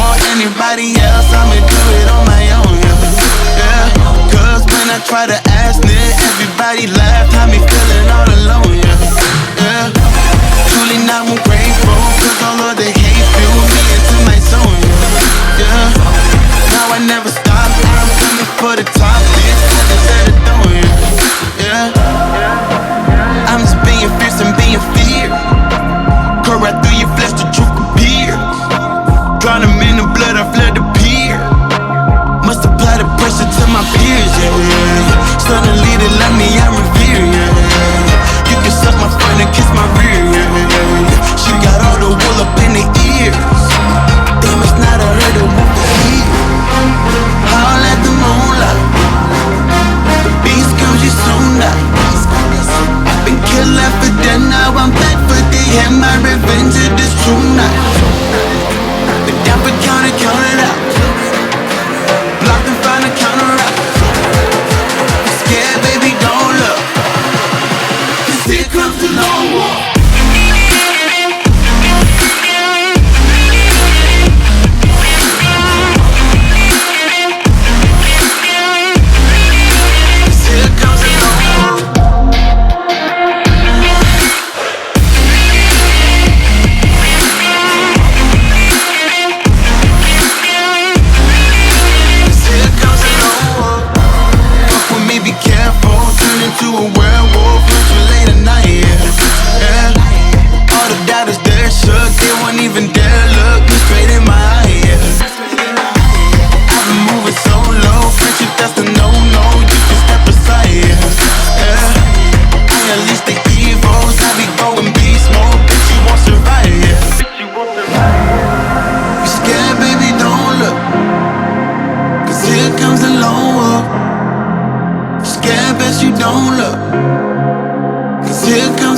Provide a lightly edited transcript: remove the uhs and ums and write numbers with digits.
want anybody else, I'ma do it on my own, yeah. Cause when I try to ask it, everybody laugh, had me feeling all alone, yeah. Truly now I'm grateful, cause all of the hate fueled me into my zone, yeah. Now I never stop, I'm coming for the top, bitch, I just said it though, yeah. I'm just being fierce and being feared. Cut right through your flesh, the truth appears. Drown them in the blood, I fled the pier. Must apply the pressure to my peers, yeah. Suddenly they love me, I revere, yeah. You can suck my front and kiss my rear, yeah. She got all the wool up in the ears. Damn, it's not a her to move the heat. Howl at the moonlight. The beast comes, you soon die. I've been killed, left for dead, now I'm back for the end. My revenge is this true night. Been down for count it out. Blocked and found a counter out. Scared, baby, don't look. Cause here comes the long walk. To a werewolf, much too late at night, yeah. All the doubters, they're shook, they won't even dare look me straight in my eye, yeah. I've been moving so low, friendship, that's the no-no, you can step aside, yeah. I unleash the evils, I be going beast mode, bitch, you won't survive, yeah. You scared, baby, don't look, cause here comes the lone wolf. Scared, best you don't look, cause here comes